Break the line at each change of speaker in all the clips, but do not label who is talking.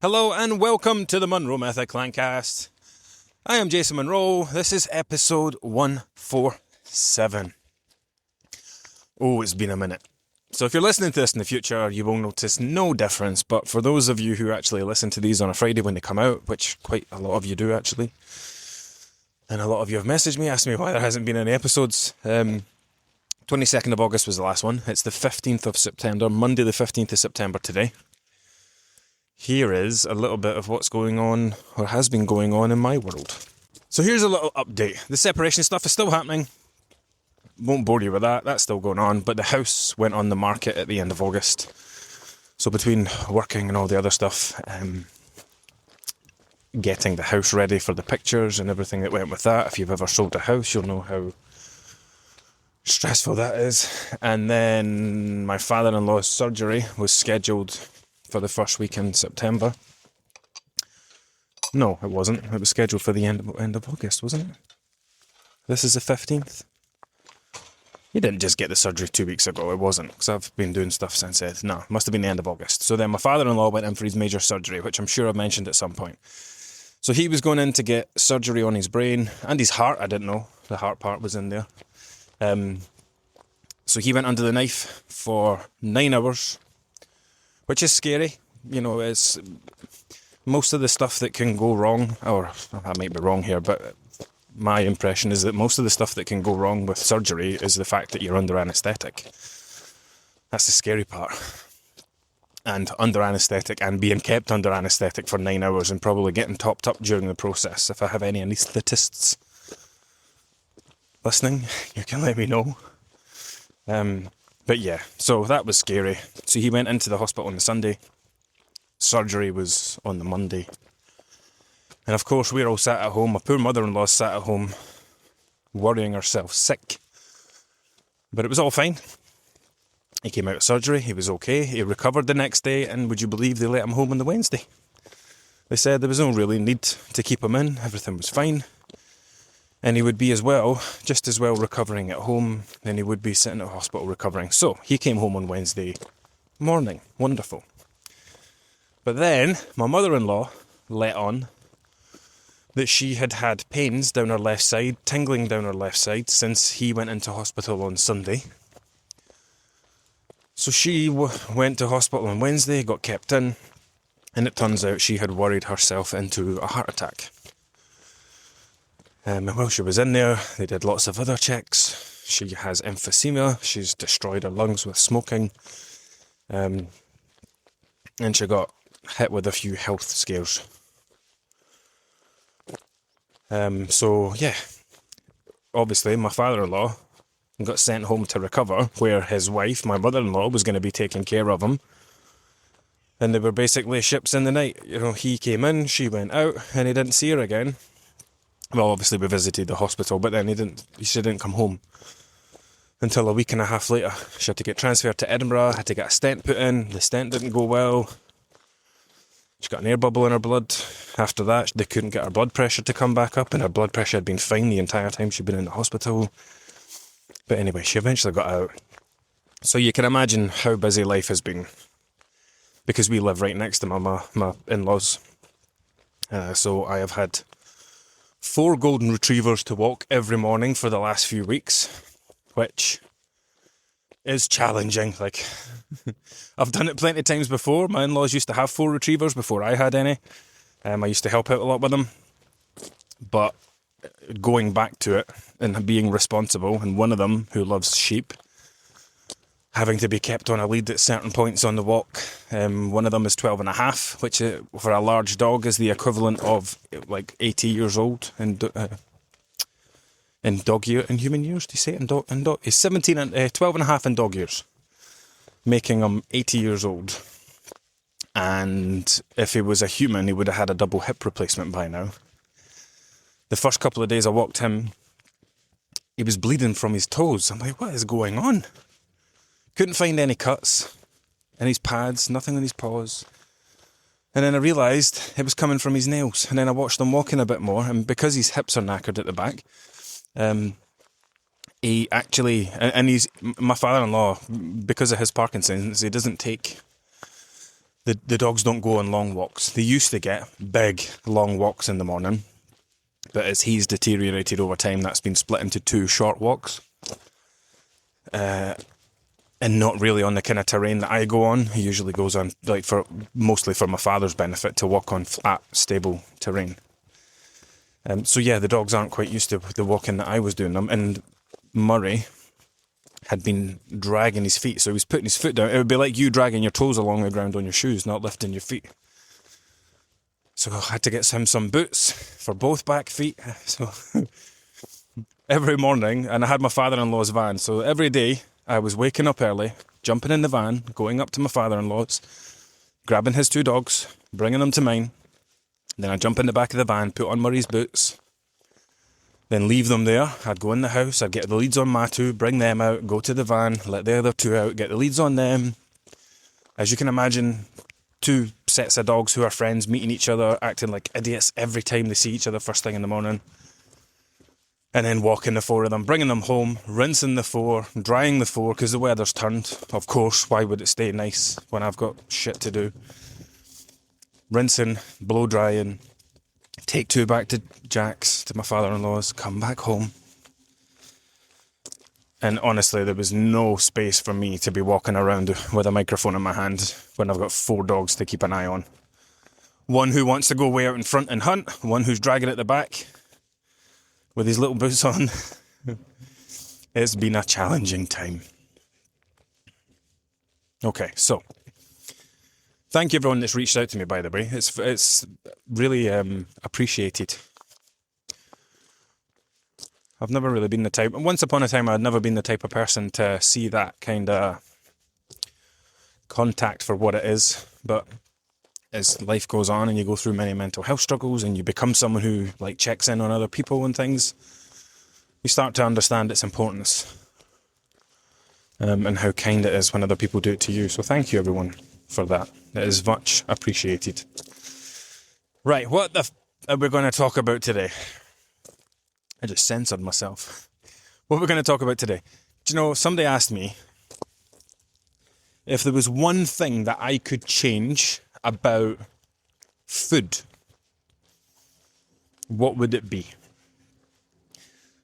Hello and welcome to the Monroe Method Clancast. I am Jason Monroe. This is episode 147. Oh, it's been a minute. So if you're listening to this in the future, you will notice no difference. But for those of you who actually listen to these on a Friday when they come out, which quite a lot of you do actually, and a lot of you have messaged me, asked me why there hasn't been any episodes. 22nd of August was the last one. It's the 15th of September, Monday the 15th of September today. Here is a little bit of what's going on, or has been going on in my world. So here's a little update. The separation stuff is still happening. Won't bore you with that, that's still going on. But the house went on the market at the end of August. So between working and all the other stuff, getting the house ready for the pictures and everything that went with that. If you've ever sold a house, you'll know how stressful that is. And then my father-in-law's surgery was scheduled for the first week in September. No, it wasn't. It was scheduled for the end of August, wasn't it? This is the 15th. You didn't just get the surgery 2 weeks ago. It wasn't, because I've been doing stuff since then. No, it must have been the end of August. So then my father-in-law went in for his major surgery, which I'm sure I've mentioned at some point. So he was going in to get surgery on his brain and his heart. I didn't know the heart part was in there. So he went under the knife for 9 hours. Which is scary. You know, it's most of the stuff that can go wrong, or I might be wrong here, but my impression is that most of the stuff that can go wrong with surgery is the fact that you're under anaesthetic. That's the scary part. And under anaesthetic and being kept under anaesthetic for 9 hours and probably getting topped up during the process. If I have any anaesthetists listening, you can let me know. But yeah, so that was scary. So he went into the hospital on the Sunday. Surgery was on the Monday. And of course, we're all sat at home. My poor mother-in-law sat at home worrying herself sick. But it was all fine. He came out of surgery. He was okay. He recovered the next day. And would you believe they let him home on the Wednesday? They said there was no really need to keep him in. Everything was fine. And he would be just as well recovering at home than he would be sitting at hospital recovering. So he came home on Wednesday morning. Wonderful. But then my mother-in-law let on that she had had pains down her left side, tingling down her left side since he went into hospital on Sunday. So she went to hospital on Wednesday, got kept in, and it turns out she had worried herself into a heart attack. And while she was in there, they did lots of other checks. She has emphysema. She's destroyed her lungs with smoking. And she got hit with a few health scares. So, yeah. Obviously, my father-in-law got sent home to recover, where his wife, my mother-in-law, was going to be taking care of him. And they were basically ships in the night. You know, he came in, she went out, and he didn't see her again. Well, obviously we visited the hospital, but then she didn't come home until a week and a half later. She had to get transferred to Edinburgh, had to get a stent put in. The stent didn't go well. She got an air bubble in her blood. After that, they couldn't get her blood pressure to come back up, and her blood pressure had been fine the entire time she'd been in the hospital. But anyway, she eventually got out. So you can imagine how busy life has been, because we live right next to my in-laws. So I have had 4 golden retrievers to walk every morning for the last few weeks, which is challenging. Like, I've done it plenty of times before. My in-laws used to have 4 retrievers before I had any. I used to help out a lot with them. But going back to it and being responsible, and one of them, who loves sheep, having to be kept on a lead at certain points on the walk. One of them is 12 and a half, which for a large dog is the equivalent of like 80 years old in dog year, in human years. Do you say it in dog? He's 12 and a half in dog years, making him 80 years old. And if he was a human, he would have had a double hip replacement by now. The first couple of days I walked him, he was bleeding from his toes. I'm like, what is going on? Couldn't find any cuts in his pads, nothing on his paws. And then I realised it was coming from his nails. And then I watched him walking a bit more, and because his hips are knackered at the back, he actually, and he's, my father-in-law, because of his Parkinson's, he doesn't take the dogs don't go on long walks. They used to get big, long walks in the morning, but as he's deteriorated over time, that's been split into 2 short walks. And not really on the kind of terrain that I go on. He usually goes on, like, mostly for my father's benefit, to walk on flat, stable terrain. So yeah, the dogs aren't quite used to the walking that I was doing them. And Murray had been dragging his feet, so he was putting his foot down. It would be like you dragging your toes along the ground on your shoes, not lifting your feet. So I had to get him some boots for both back feet. So every morning, and I had my father-in-law's van, so every day I was waking up early, jumping in the van, going up to my father-in-law's, grabbing his 2 dogs, bringing them to mine. Then I'd jump in the back of the van, put on Murray's boots, then leave them there. I'd go in the house, I'd get the leads on my 2, bring them out, go to the van, let the other 2 out, get the leads on them. As you can imagine, 2 sets of dogs who are friends meeting each other, acting like idiots every time they see each other first thing in the morning. And then walking the 4 of them, bringing them home, rinsing the 4, drying the 4, because the weather's turned. Of course, why would it stay nice when I've got shit to do? Rinsing, blow drying, take 2 back to Jack's, to my father-in-law's, come back home. And honestly, there was no space for me to be walking around with a microphone in my hand when I've got 4 dogs to keep an eye on. One who wants to go way out in front and hunt, one who's dragging at the back with his little boots on. It's been a challenging time. Okay, so thank you everyone that's reached out to me, by the way. It's really appreciated. I've never really been the type... Once upon a time, I'd never been the type of person to see that kind of contact for what it is. But as life goes on and you go through many mental health struggles and you become someone who, like, checks in on other people and things, you start to understand its importance. And how kind it is when other people do it to you. So thank you, everyone, for that. It is much appreciated. Right, what the are we going to talk about today? I just censored myself. What we're going to talk about today. Do you know, somebody asked me if there was one thing that I could change about food, what would it be?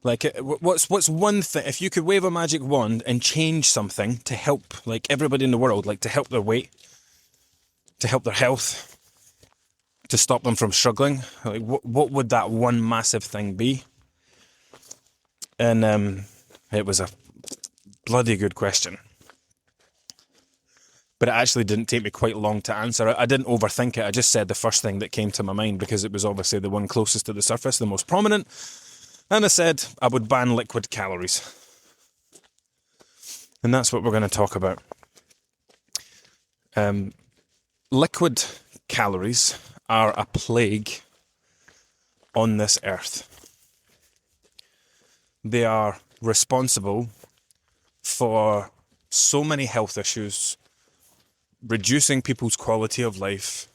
Like, what's one thing, if you could wave a magic wand and change something to help, like, everybody in the world, like, to help their weight, to help their health, to stop them from struggling, like, what would that one massive thing be? And it was a bloody good question. But it actually didn't take me quite long to answer. I didn't overthink it. I just said the first thing that came to my mind because it was obviously the one closest to the surface, the most prominent. And I said I would ban liquid calories. And that's what we're going to talk about. Liquid calories are a plague on this earth. They are responsible for so many health issues, reducing people's quality of life,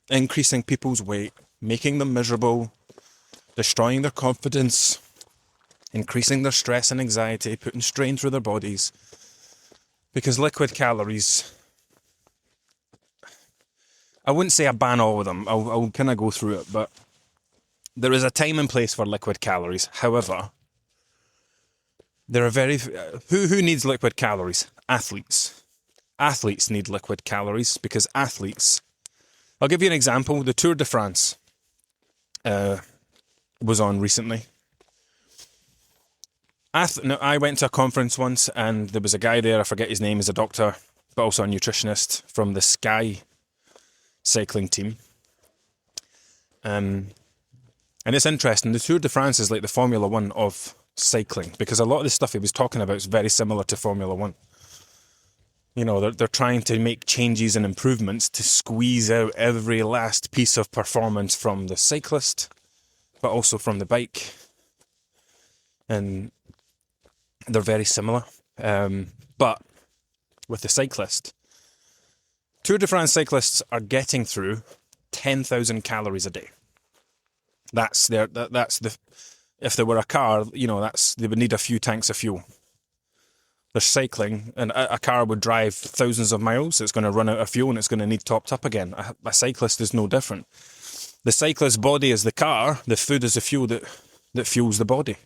increasing people's weight, making them miserable, destroying their confidence, increasing their stress and anxiety, putting strain through their bodies. Because liquid calories, I wouldn't say I ban all of them, I'll kind of go through it, but there is a time and place for liquid calories. However, there are who needs liquid calories? Athletes. Athletes need liquid calories because athletes... I'll give you an example. The Tour de France was on recently. I went to a conference once and there was a guy there, I forget his name, he's a doctor, but also a nutritionist from the Sky cycling team. And it's interesting, the Tour de France is like the Formula One of cycling, because a lot of the stuff he was talking about is very similar to Formula One. You know, they're trying to make changes and improvements to squeeze out every last piece of performance from the cyclist, but also from the bike. And they're very similar. But with the cyclist, Tour de France cyclists are getting through 10,000 calories a day. That's the... If there were a car, you know, they would need a few tanks of fuel. They're cycling, and a car would drive thousands of miles. It's going to run out of fuel and it's going to need topped up again. A cyclist is no different. The cyclist's body is the car. The food is the fuel that fuels the body.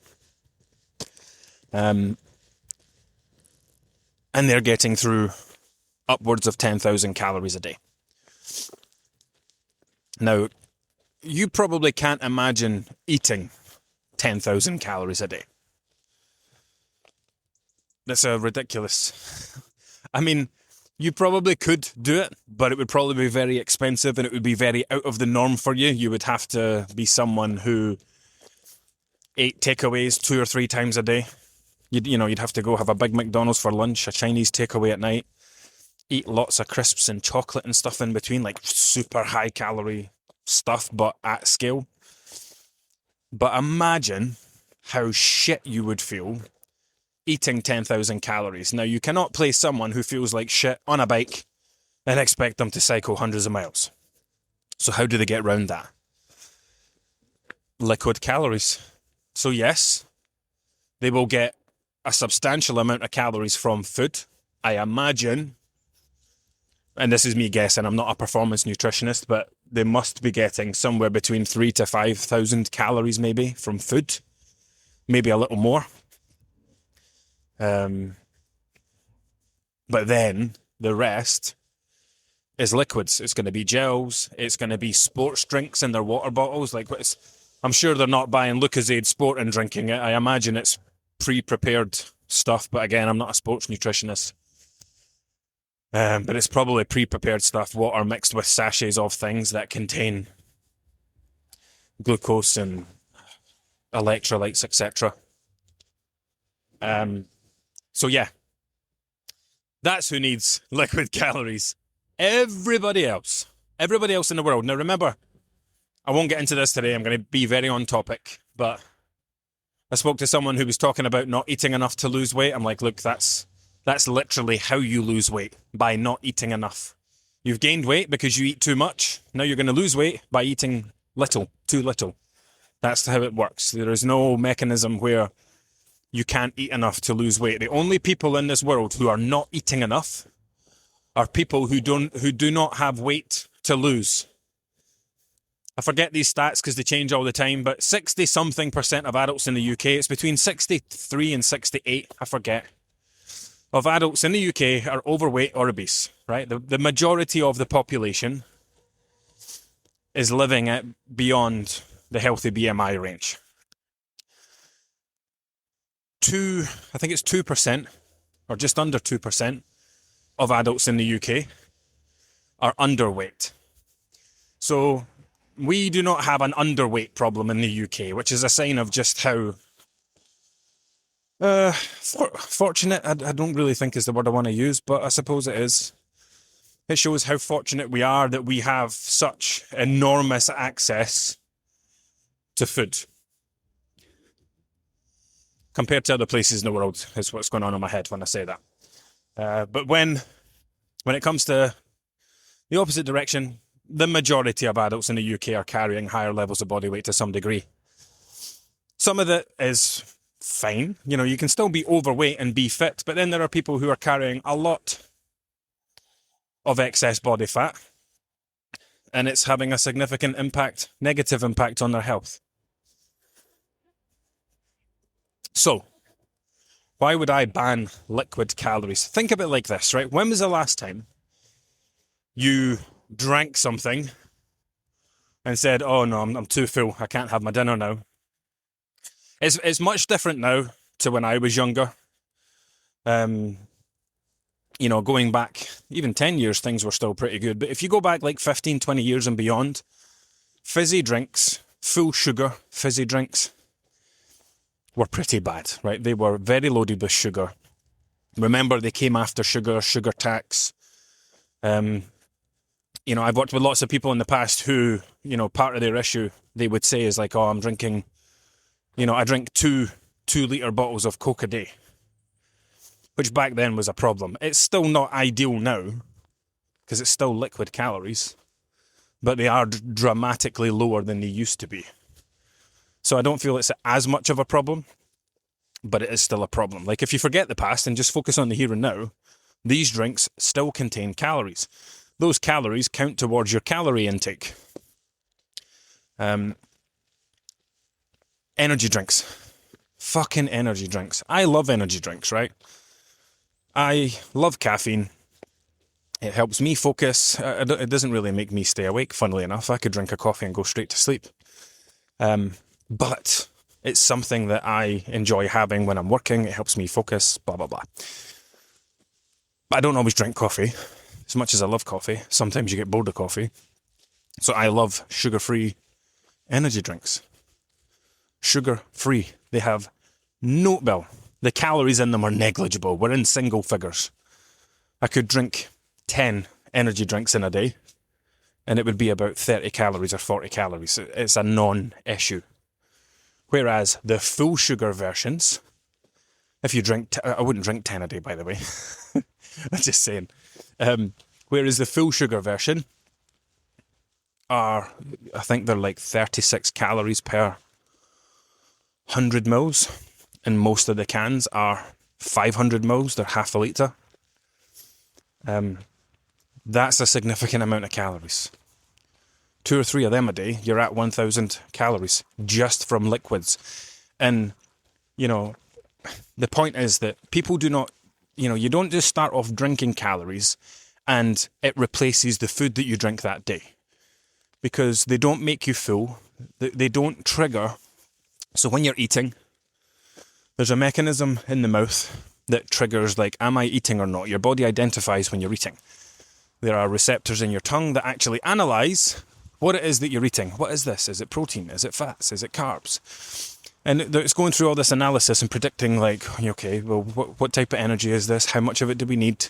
And they're getting through upwards of 10,000 calories a day. Now, you probably can't imagine eating 10,000 calories a day. That's a ridiculous. I mean, you probably could do it, but it would probably be very expensive and it would be very out of the norm for you. You would have to be someone who ate takeaways 2 or 3 times a day. You'd have to go have a big McDonald's for lunch, a Chinese takeaway at night, eat lots of crisps and chocolate and stuff in between, like super high calorie stuff, but at scale. But imagine how shit you would feel eating 10,000 calories. Now, you cannot place someone who feels like shit on a bike and expect them to cycle hundreds of miles. So how do they get around that? Liquid calories. So yes, they will get a substantial amount of calories from food. I imagine, and this is me guessing, I'm not a performance nutritionist, but they must be getting somewhere between 3,000 to 5,000 calories maybe from food, maybe a little more. But then the rest is liquids. It's going to be gels. It's going to be sports drinks in their water bottles. I'm sure they're not buying Lucozade Sport and drinking it. I imagine it's pre-prepared stuff. But again, I'm not a sports nutritionist. But it's probably pre-prepared stuff, water mixed with sachets of things that contain glucose and electrolytes, etc. So yeah, that's who needs liquid calories. Everybody else in the world. Now remember, I won't get into this today. I'm going to be very on topic, but I spoke to someone who was talking about not eating enough to lose weight. I'm like, look, that's literally how you lose weight, by not eating enough. You've gained weight because you eat too much. Now you're going to lose weight by eating too little. That's how it works. There is no mechanism where you can't eat enough to lose weight. The only people in this world who are not eating enough are people who do not have weight to lose. I forget these stats because they change all the time, but 60-something% of adults in the UK, it's between 63 and 68, I forget, of adults in the UK are overweight or obese, right? The majority of the population is living at beyond the healthy BMI range. I think it's 2%, or just under 2% of adults in the UK are underweight. So we do not have an underweight problem in the UK, which is a sign of just how fortunate, I don't really think is the word I want to use, but I suppose it is. It shows how fortunate we are that we have such enormous access to food compared to other places in the world, is what's going on in my head when I say that. But when it comes to the opposite direction, the majority of adults in the UK are carrying higher levels of body weight to some degree. Some of it is fine. You can still be overweight and be fit, but then there are people who are carrying a lot of excess body fat, and it's having a significant impact, negative impact on their health. So, why would I ban liquid calories? Think of it like this, right? When was the last time you drank something and said, oh no, I'm too full, I can't have my dinner now? It's much different now to when I was younger. Going back even 10 years, things were still pretty good. But if you go back like 15, 20 years and beyond, fizzy drinks, full sugar fizzy drinks, were pretty bad, right? They were very loaded with sugar. Remember, they came after sugar tax. I've worked with lots of people in the past who, part of their issue, they would say is like, oh, I'm drinking, I drink two 2-litre bottles of Coke a day, which back then was a problem. It's still not ideal now, because it's still liquid calories, but they are dramatically lower than they used to be. So I don't feel it's as much of a problem. but it is still a problem. Like, if you forget the past and just focus on the here and now, these drinks still contain calories. Those calories count towards your calorie intake. Energy drinks. Fucking energy drinks. I love energy drinks, right? I love caffeine. It helps me focus. It doesn't really make me stay awake, funnily enough. I could drink a coffee and go straight to sleep. But it's something that I enjoy having when I'm working. It helps me focus, blah, blah, blah. But I don't always drink coffee. As much as I love coffee, sometimes you get bored of coffee. So I love sugar-free energy drinks. Sugar-free. They have no, well, the calories in them are negligible. We're in single figures. I could drink 10 energy drinks in a day, and it would be about 30 calories or 40 calories. It's a non-issue. Whereas the full sugar versions, if you drink, I wouldn't drink 10 a day, by the way. I'm just saying. Whereas the full sugar version are, I think they're like 36 calories per 100 mils, and most of the cans are 500 mils, they're half a litre. That's a significant amount of calories. 2 or 3 of them a day, you're at 1,000 calories just from liquids. And, you know, the point is that people do not, you know, you don't just start off drinking calories and it replaces the food that you drink that day. Because they don't make you full, they don't trigger. So when you're eating, there's a mechanism in the mouth that triggers, like, am I eating or not? Your body identifies when you're eating. There are receptors in your tongue that actually analyse what it is that you're eating. What is this? Is it protein? Is it fats? Is it carbs? And it's going through all this analysis and predicting, like, okay, well, what type of energy is this? How much of it do we need?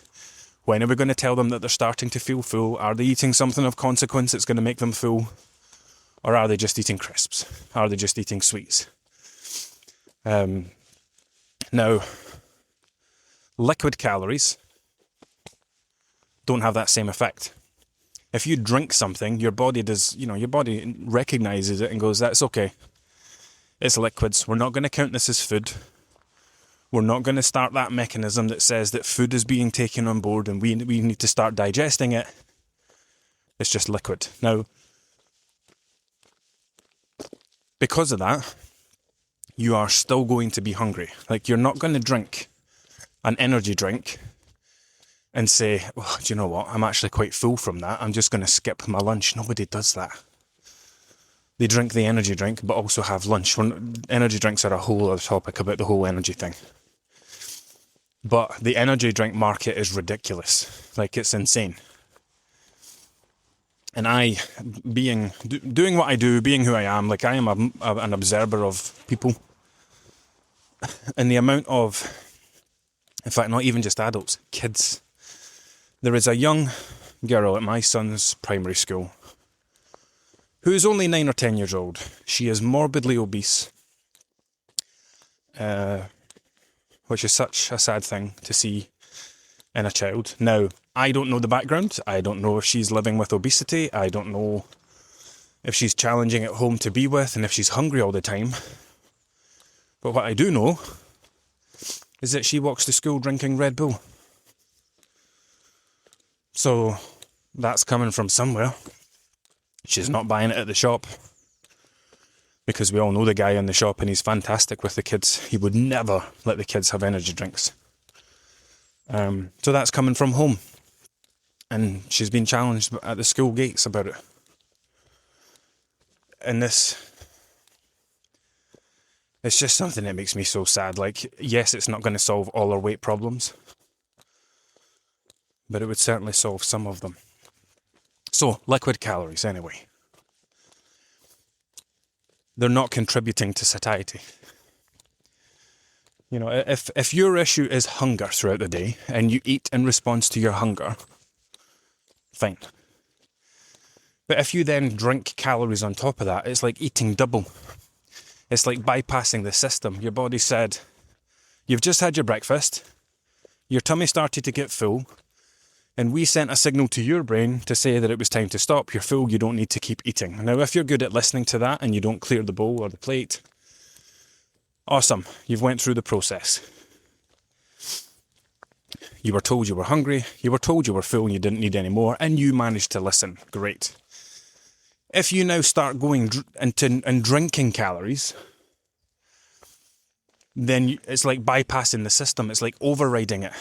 When are we going to tell them that they're starting to feel full? Are they eating something of consequence that's going to make them full? Or are they just eating crisps? Are they just eating sweets? Now, liquid calories don't have that same effect. If you drink something, your body recognizes it and goes, that's okay. It's liquids. We're not going to count this as food. We're not going to start that mechanism that says that food is being taken on board and we need to start digesting it. It's just liquid. Now, because of that, you are still going to be hungry. Like, you're not going to drink an energy drink and say, well, do you know what? I'm actually quite full from that. I'm just going to skip my lunch. Nobody does that. They drink the energy drink, but also have lunch. Energy drinks are a whole other topic about the whole energy thing. But the energy drink market is ridiculous. Like, it's insane. And I, doing what I do, being who I am, like, I am an observer of people. And the amount of, in fact, not even just adults, kids. There is a young girl at my son's primary school who is only 9 or 10 years old. She is morbidly obese, which is such a sad thing to see in a child. Now, I don't know the background. I don't know if she's living with obesity. I don't know if she's challenging at home to be with and if she's hungry all the time. But what I do know is that she walks to school drinking Red Bull. So that's coming from somewhere. She's not buying it at the shop, because we all know the guy in the shop and he's fantastic with the kids. He would never let the kids have energy drinks. So that's coming from home. And she's been challenged at the school gates about it. And it's just something that makes me so sad. Like, yes, it's not going to solve all our weight problems, but it would certainly solve some of them. So, liquid calories, anyway. They're not contributing to satiety. You know, if your issue is hunger throughout the day and you eat in response to your hunger, fine. But if you then drink calories on top of that, it's like eating double. It's like bypassing the system. Your body said, you've just had your breakfast, your tummy started to get full, and we sent a signal to your brain to say that it was time to stop. You're full, you don't need to keep eating. Now, if you're good at listening to that and you don't clear the bowl or the plate, Awesome. You've went through the process. You were told you were hungry, you were told you were full and you didn't need any more, and you managed to listen. Great. If you now start going and drinking calories, then it's like bypassing the system. It's like overriding it.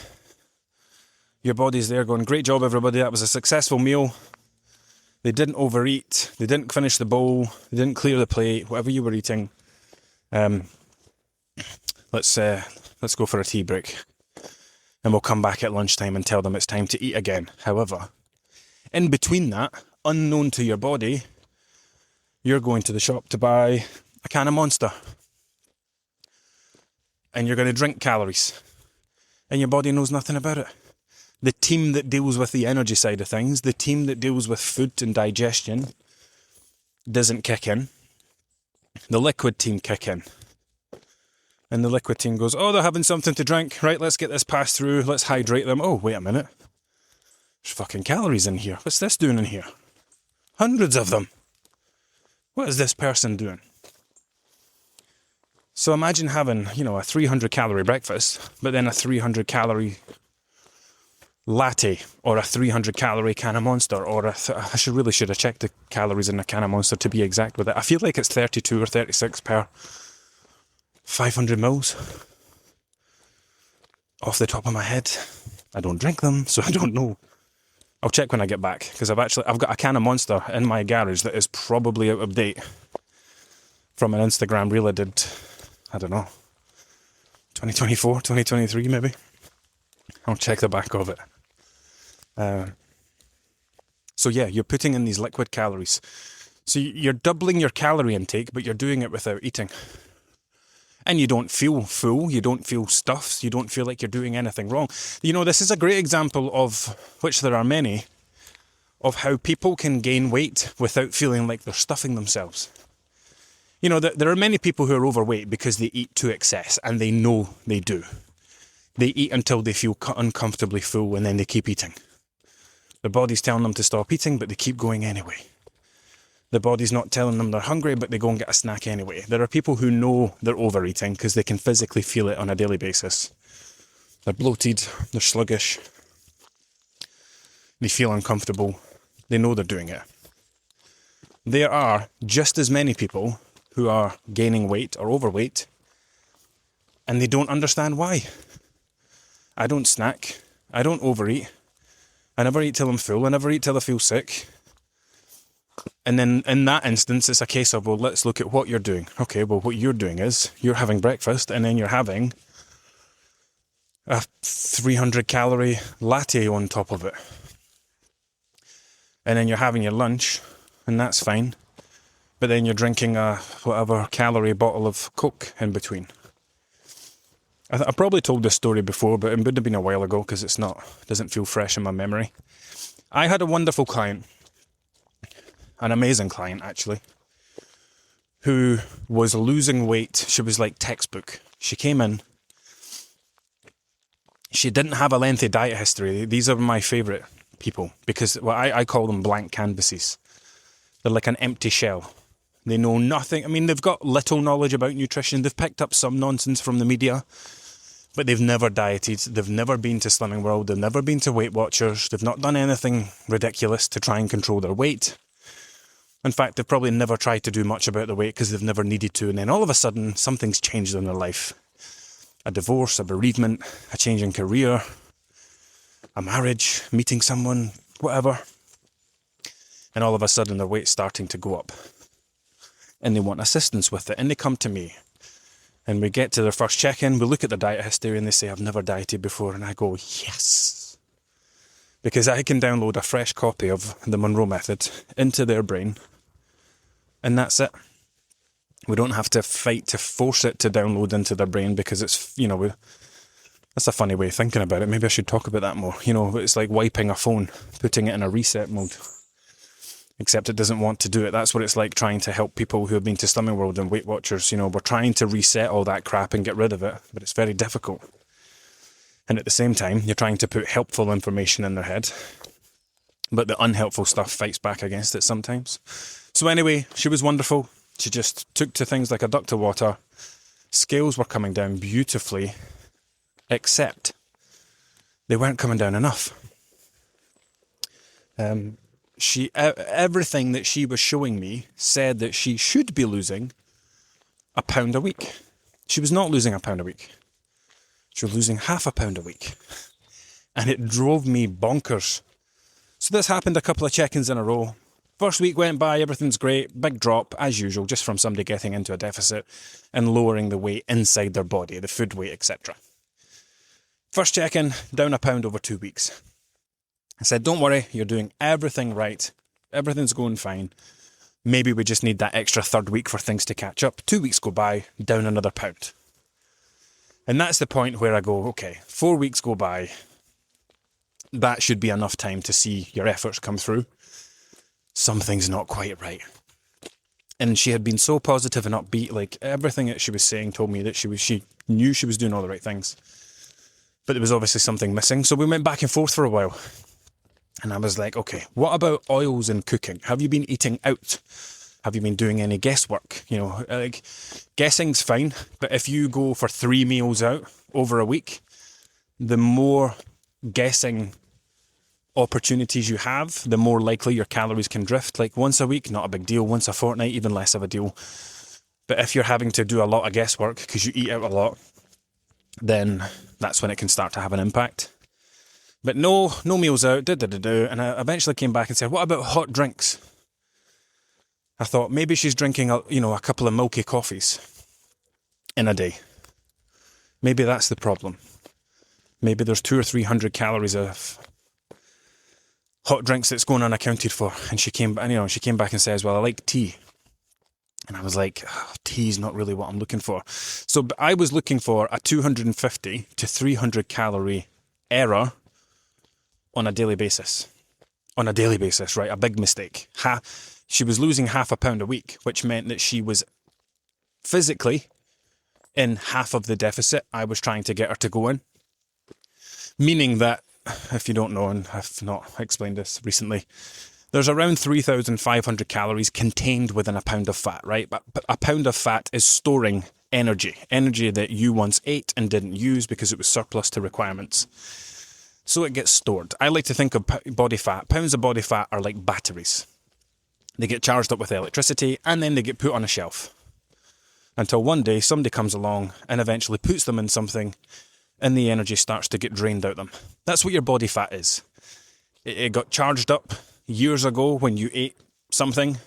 Your body's there going, great job everybody, that was a successful meal. They didn't overeat, they didn't finish the bowl, they didn't clear the plate, whatever you were eating. Let's go for a tea break. And we'll come back at lunchtime and tell them it's time to eat again. However, in between that, unknown to your body, you're going to the shop to buy a can of Monster. And you're going to drink calories. And your body knows nothing about it. The team that deals with the energy side of things, the team that deals with food and digestion, doesn't kick in. The liquid team kick in. And the liquid team goes, oh, they're having something to drink. Right, let's get this passed through. Let's hydrate them. Oh, wait a minute. There's fucking calories in here. What's this doing in here? Hundreds of them. What is this person doing? So imagine having, a 300 calorie breakfast, but then a 300 calorie latte or a 300 calorie can of Monster, or I really should have checked the calories in a can of Monster to be exact with it. I feel like it's 32 or 36 per 500 mils off the top of my head. I don't drink them, so I don't know. I'll check when I get back, because I've got a can of Monster in my garage that is probably out of date from an Instagram reel I did, I don't know, 2024, 2023 maybe. I'll check the back of it. So yeah, you're putting in these liquid calories. So you're doubling your calorie intake, but you're doing it without eating. And you don't feel full, you don't feel stuffed, you don't feel like you're doing anything wrong. This is a great example of, which there are many, of how people can gain weight without feeling like they're stuffing themselves. There are many people who are overweight because they eat to excess, and they know they do. They eat until they feel uncomfortably full, and then they keep eating. Their body's telling them to stop eating, but they keep going anyway. The body's not telling them they're hungry, but they go and get a snack anyway. There are people who know they're overeating because they can physically feel it on a daily basis. They're bloated, they're sluggish, they feel uncomfortable, they know they're doing it. There are just as many people who are gaining weight or overweight, and they don't understand why. I don't snack, I don't overeat, I never eat till I'm full, I never eat till I feel sick. And then in that instance, it's a case of, well, let's look at what you're doing. Okay, well, what you're doing is you're having breakfast and then you're having a 300 calorie latte on top of it. And then you're having your lunch, and that's fine. But then you're drinking a whatever calorie bottle of Coke in between. I probably told this story before, but it would have been a while ago because it doesn't feel fresh in my memory. I had a wonderful client, an amazing client actually, who was losing weight. She was like textbook. She came in. She didn't have a lengthy diet history. These are my favourite people because I call them blank canvases. They're like an empty shell. They know nothing. I mean, they've got little knowledge about nutrition. They've picked up some nonsense from the media, but they've never dieted. They've never been to Slimming World. They've never been to Weight Watchers. They've not done anything ridiculous to try and control their weight. In fact, they've probably never tried to do much about their weight because they've never needed to. And then all of a sudden, something's changed in their life. A divorce, a bereavement, a change in career, a marriage, meeting someone, whatever. And all of a sudden, their weight's starting to go up. And they want assistance with it. And they come to me. And we get to their first check-in. We look at their diet history and they say, I've never dieted before. And I go, yes. Because I can download a fresh copy of the Monroe Method into their brain. And that's it. We don't have to fight to force it to download into their brain because it's, that's a funny way of thinking about it. Maybe I should talk about that more. It's like wiping a phone, putting it in a reset mode. Except it doesn't want to do it. That's what it's like trying to help people who have been to Slimming World and Weight Watchers. We're trying to reset all that crap and get rid of it, but it's very difficult. And at the same time, you're trying to put helpful information in their head, but the unhelpful stuff fights back against it sometimes. So anyway, she was wonderful. She just took to things like a duck to water, Scales were coming down beautifully, except they weren't coming down enough. Everything that she was showing me said that she should be losing a pound a week. She was not losing a pound a week. She was losing half a pound a week. And it drove me bonkers. So this happened a couple of check-ins in a row. First week went by, everything's great, big drop, as usual, just from somebody getting into a deficit and lowering the weight inside their body, the food weight, etc. First check-in, down a pound over 2 weeks. I said, don't worry, you're doing everything right. Everything's going fine. Maybe we just need that extra third week for things to catch up. 2 weeks go by, down another pound. And that's the point where I go, okay, 4 weeks go by. That should be enough time to see your efforts come through. Something's not quite right. And she had been so positive and upbeat, like everything that she was saying told me that she knew she was doing all the right things. But there was obviously something missing. So we went back and forth for a while. And I was like, okay, what about oils and cooking? Have you been eating out? Have you been doing any guesswork? You know, like guessing's fine. But if you go for 3 meals out over a week, the more guessing opportunities you have, the more likely your calories can drift. Like once a week, not a big deal. Once a fortnight, even less of a deal. But if you're having to do a lot of guesswork because you eat out a lot, then that's when it can start to have an impact. But no meals out, and I eventually came back and said, what about hot drinks? I thought maybe she's drinking a couple of milky coffees in a day. Maybe that's the problem. Maybe there's 200 or 300 calories of hot drinks that's going unaccounted for. And she came back and says, well, I like tea. And I was like, tea's not really what I'm looking for. So I was looking for a 250 to 300 calorie error on a daily basis. On a daily basis, right? A big mistake. She was losing half a pound a week, which meant that she was physically in half of the deficit I was trying to get her to go in. Meaning that, if you don't know, and I've not explained this recently, there's around 3,500 calories contained within a pound of fat, right? But a pound of fat is storing energy that you once ate and didn't use because it was surplus to requirements. So it gets stored. I like to think of body fat. Pounds of body fat are like batteries. They get charged up with electricity and then they get put on a shelf. Until one day somebody comes along and eventually puts them in something and the energy starts to get drained out them. That's what your body fat is. It got charged up years ago when you ate something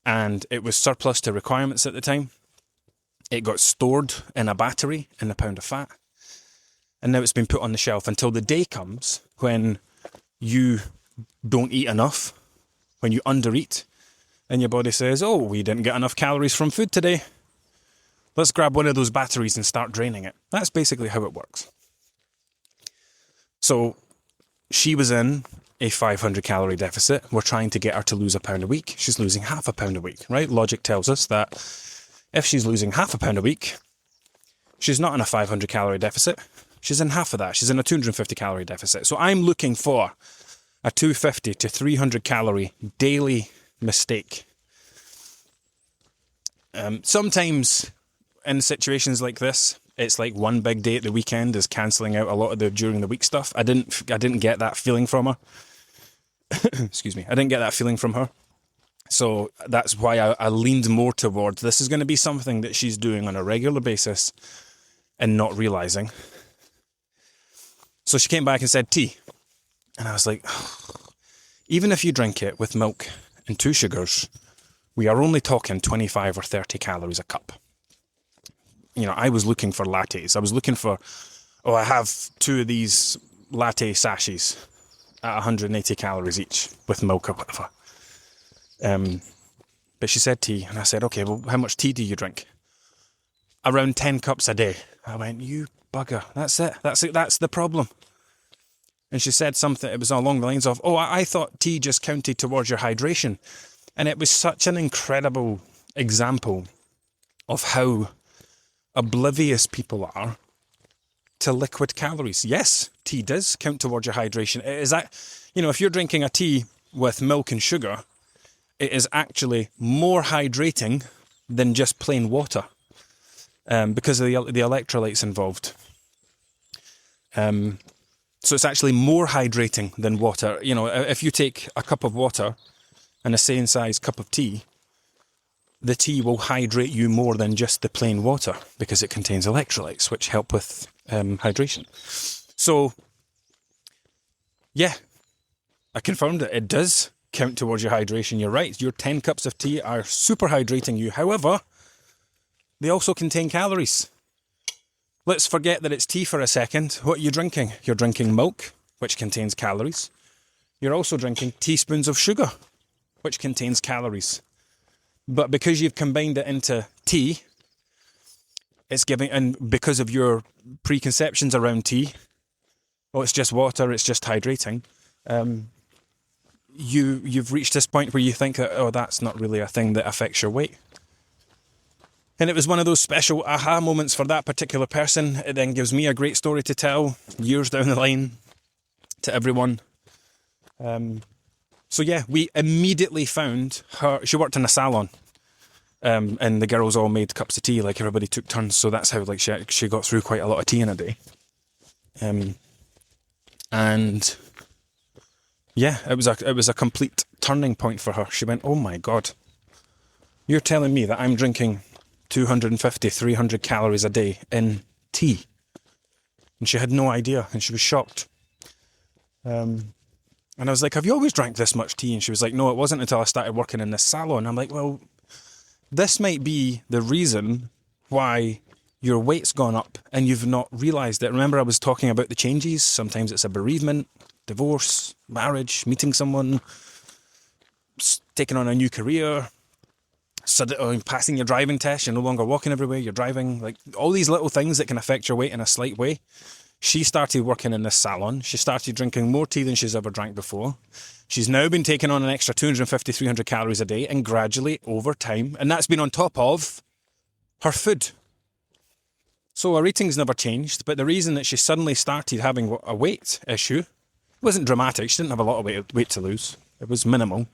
and it was surplus to requirements at the time. It got stored in a battery in a pound of fat. And now it's been put on the shelf until the day comes when you don't eat enough, when you undereat, and your body says, oh, we didn't get enough calories from food today. Let's grab one of those batteries and start draining it. That's basically how it works. So she was in a 500 calorie deficit. We're trying to get her to lose a pound a week. She's losing half a pound a week, right? Logic tells us that if she's losing half a pound a week, she's not in a 500 calorie deficit. She's in half of that. She's in a 250 calorie deficit. So I'm looking for a 250 to 300 calorie daily mistake. Sometimes in situations like this, it's like one big day at the weekend is cancelling out a lot of the during the week stuff. I didn't get that feeling from her. Excuse me. I didn't get that feeling from her. So that's why I leaned more towards this is going to be something that she's doing on a regular basis and not realising. So she came back and said tea. And I was like, even if you drink it with milk and 2 sugars, we are only talking 25 or 30 calories a cup. You know, I was looking for lattes. I was looking for, I have 2 of these latte sachets at 180 calories each with milk or whatever. But she said tea. And I said, okay, well, how much tea do you drink? Around 10 cups a day. I went, you bugger. That's it. That's the problem. And she said something, it was along the lines of, I thought tea just counted towards your hydration. And it was such an incredible example of how oblivious people are to liquid calories. Yes, tea does count towards your hydration. It is that, if you're drinking a tea with milk and sugar, it is actually more hydrating than just plain water. because of the electrolytes involved. So it's actually more hydrating than water. You know, if you take a cup of water and a same size cup of tea, the tea will hydrate you more than just the plain water because it contains electrolytes, which help with hydration. So, yeah, I confirmed that it does count towards your hydration. You're right. Your 10 cups of tea are super hydrating you. However, they also contain calories. Let's forget that it's tea for a second. What are you drinking? You're drinking milk, which contains calories. You're also drinking teaspoons of sugar, which contains calories. But because you've combined it into tea, it's giving, and because of your preconceptions around tea, oh, it's just water, it's just hydrating, you've reached this point where you think that, oh, that's not really a thing that affects your weight. And it was one of those special aha moments for that particular person. It then gives me a great story to tell years down the line to everyone. So yeah, we immediately found her. She worked in a salon, and the girls all made cups of tea. Like everybody took turns. So that's how she got through quite a lot of tea in a day. And yeah, it was a complete turning point for her. She went, "Oh my God, you're telling me that I'm drinking 250, 300 calories a day in tea?" And she had no idea, and she was shocked. And I was like, "Have you always drank this much tea?" And she was like, "No, it wasn't until I started working in this salon." I'm like, well, this might be the reason why your weight's gone up and you've not realised it. Remember I was talking about the changes? Sometimes it's a bereavement, divorce, marriage, meeting someone, taking on a new career, passing your driving test, you're no longer walking everywhere, you're driving, like all these little things that can affect your weight in a slight way. She started working in this salon. She started drinking more tea than she's ever drank before. She's now been taking on an extra 250, 300 calories a day, and gradually over time, and that's been on top of her food. So her eating's never changed, but the reason that she suddenly started having a weight issue wasn't dramatic. She didn't have a lot of weight to lose. It was minimal.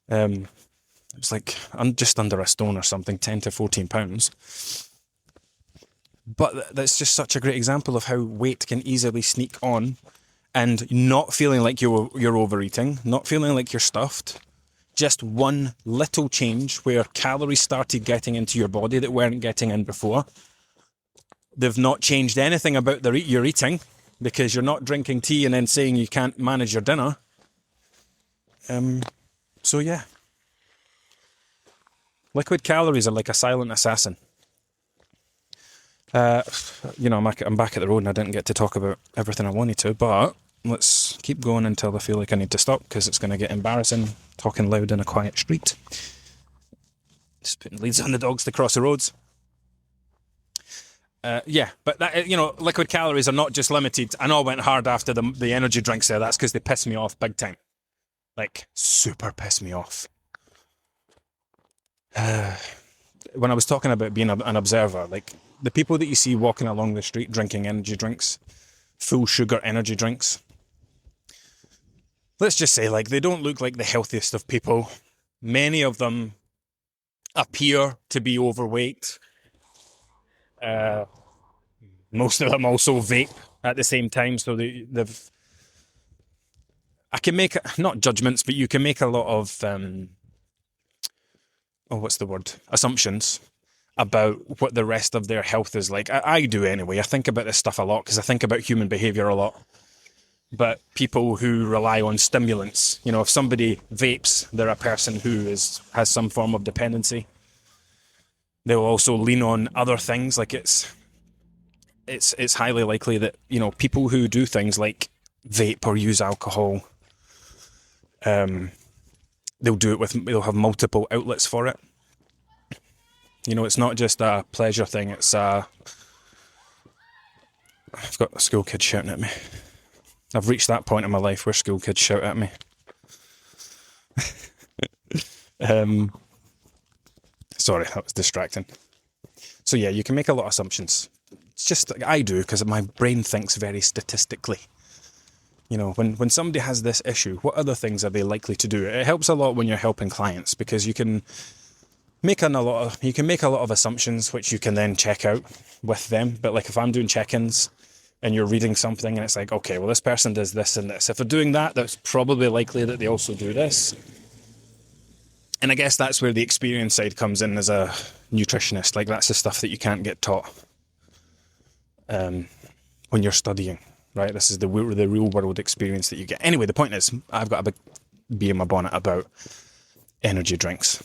It was like just under a stone or something, 10 to 14 pounds. But that's just such a great example of how weight can easily sneak on, and not feeling like you're overeating, not feeling like you're stuffed. Just one little change where calories started getting into your body that weren't getting in before. They've not changed anything about your eating, because you're not drinking tea and then saying you can't manage your dinner. So yeah. Liquid calories are like a silent assassin. I'm back at the road and I didn't get to talk about everything I wanted to, but let's keep going until I feel like I need to stop, because it's going to get embarrassing talking loud in a quiet street. Just putting leads on the dogs to cross the roads. But that, liquid calories are not just limited. I know I went hard after the energy drinks there. That's because they piss me off big time. Like, super piss me off. When I was talking about being an observer, like the people that you see walking along the street drinking energy drinks, full sugar energy drinks, let's just say, like, they don't look like the healthiest of people. Many of them appear to be overweight. Most of them also vape at the same time, so they've. I can make not judgments, but you can make a lot of assumptions about what the rest of their health is like. I do anyway. I think about this stuff a lot because I think about human behavior a lot. But people who rely on stimulants, if somebody vapes, they're a person who has some form of dependency. They'll also lean on other things. Like it's highly likely that, people who do things like vape or use alcohol, they'll have multiple outlets for it. It's not just a pleasure thing. I've got a school kid shouting at me. I've reached that point in my life where school kids shout at me. Sorry, that was distracting. So yeah, you can make a lot of assumptions. It's just like I do, because my brain thinks very statistically. When somebody has this issue, what other things are they likely to do? It helps a lot when you're helping clients, because you can you can make a lot of assumptions, which you can then check out with them. But like if I'm doing check-ins and you're reading something and it's like, okay, well, this person does this and this. If they're doing that, that's probably likely that they also do this. And I guess that's where the experience side comes in as a nutritionist. Like that's the stuff that you can't get taught when you're studying, right? This is the real world experience that you get. Anyway, the point is, I've got a big bee in my bonnet about energy drinks.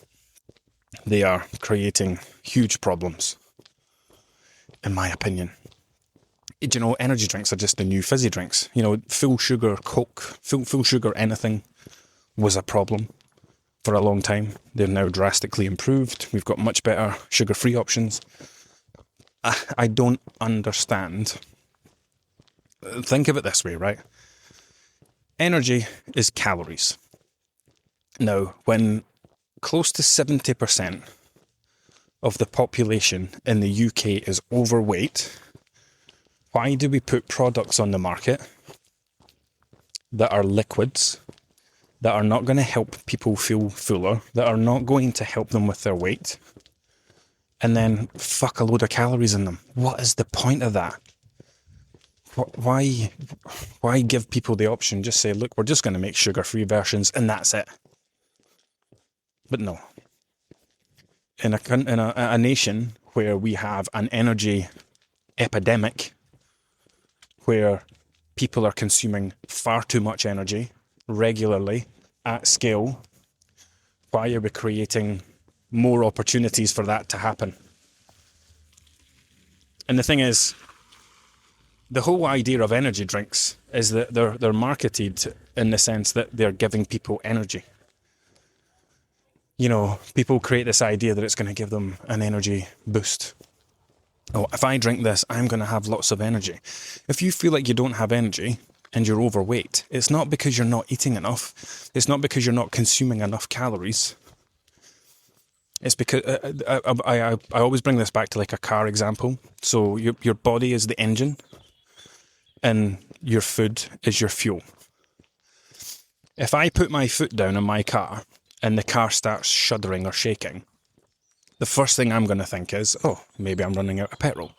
They are creating huge problems, in my opinion. You know, energy drinks are just the new fizzy drinks. You know, full sugar Coke, full sugar anything was a problem for a long time. They're now drastically improved. We've got much better sugar-free options. I don't understand. Think of it this way, right? Energy is calories. Now, when close to 70% of the population in the UK is overweight, why do we put products on the market that are liquids, that are not going to help people feel fuller, that are not going to help them with their weight, and then fuck a load of calories in them? What is the point of that? Why give people the option? Just say, look, we're just going to make sugar-free versions and that's it. But no. In a nation where we have an energy epidemic, where people are consuming far too much energy regularly at scale, why are we creating more opportunities for that to happen? And the thing is, the whole idea of energy drinks is that they're marketed in the sense that they're giving people energy. You know, people create this idea that it's going to give them an energy boost. Oh, if I drink this, I'm going to have lots of energy. If you feel like you don't have energy and you're overweight, it's not because you're not eating enough. It's not because you're not consuming enough calories. It's because I always bring this back to like a car example. So your body is the engine and your food is your fuel. If I put my foot down on my car and the car starts shuddering or shaking, the first thing I'm going to think is, oh, maybe I'm running out of petrol.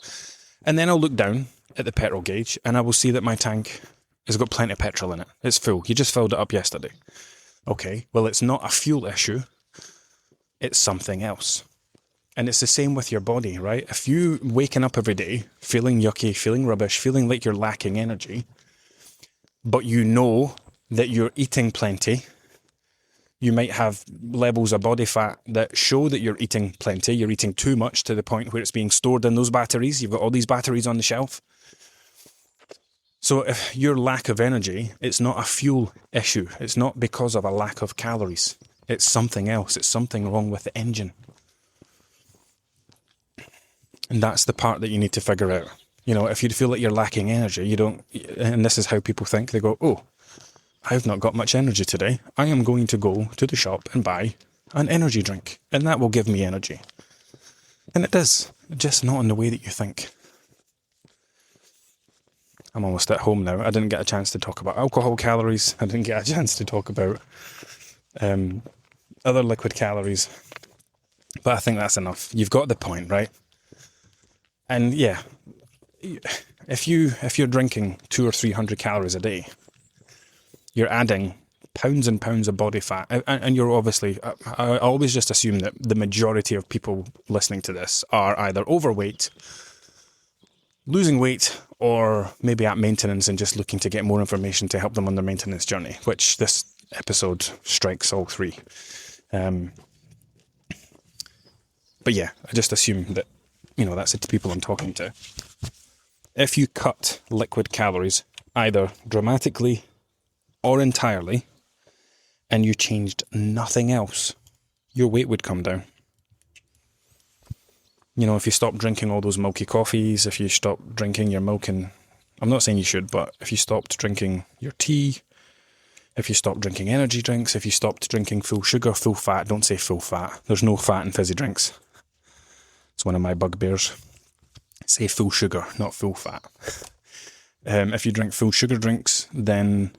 And then I'll look down at the petrol gauge and I will see that my tank has got plenty of petrol in it. It's full. You just filled it up yesterday. Okay, well, it's not a fuel issue. It's something else. And it's the same with your body, right? If you waking up every day feeling yucky, feeling rubbish, feeling like you're lacking energy, but you know that you're eating plenty, you might have levels of body fat that show that you're eating plenty, you're eating too much to the point where it's being stored in those batteries. You've got all these batteries on the shelf. So if your lack of energy, it's not a fuel issue. It's not because of a lack of calories. It's something else. It's something wrong with the engine. And that's the part that you need to figure out. You know, if you feel like you're lacking energy, you don't, and this is how people think, they go, oh, I've not got much energy today. I am going to go to the shop and buy an energy drink, and that will give me energy. And it does, just not in the way that you think. I'm almost at home now. I didn't get a chance to talk about alcohol calories. I didn't get a chance to talk about other liquid calories. But I think that's enough. You've got the point, right? And yeah, if you're drinking 200 or 300 calories a day, you're adding pounds and pounds of body fat. And you're obviously, I always just assume that the majority of people listening to this are either overweight, losing weight, or maybe at maintenance and just looking to get more information to help them on their maintenance journey, which this episode strikes all three. But yeah, I just assume that, you know, that's the people I'm talking to. If you cut liquid calories either dramatically or entirely, and you changed nothing else, your weight would come down. You know, if you stop drinking all those milky coffees, if you stop drinking your milk, and I'm not saying you should, but if you stopped drinking your tea, if you stopped drinking energy drinks, if you stopped drinking full sugar, full fat, don't say full fat. There's no fat in fizzy drinks. It's one of my bugbears. Say full sugar, not full fat. If you drink full sugar drinks, then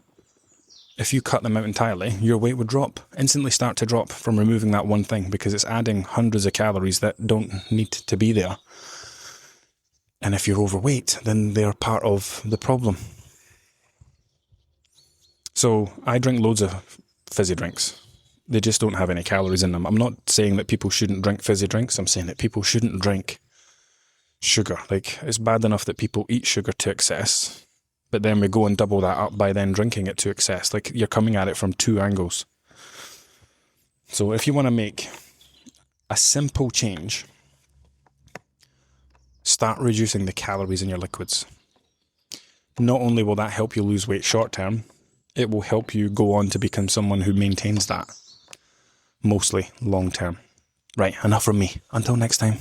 if you cut them out entirely, your weight would instantly start to drop from removing that one thing, because it's adding hundreds of calories that don't need to be there. And if you're overweight, then they're part of the problem. So I drink loads of fizzy drinks. They just don't have any calories in them. I'm not saying that people shouldn't drink fizzy drinks. I'm saying that people shouldn't drink sugar. Like, it's bad enough that people eat sugar to excess, but then we go and double that up by then drinking it to excess. Like, you're coming at it from two angles. So if you want to make a simple change, start reducing the calories in your liquids. Not only will that help you lose weight short term, it will help you go on to become someone who maintains that, mostly long term. Right, enough from me. Until next time.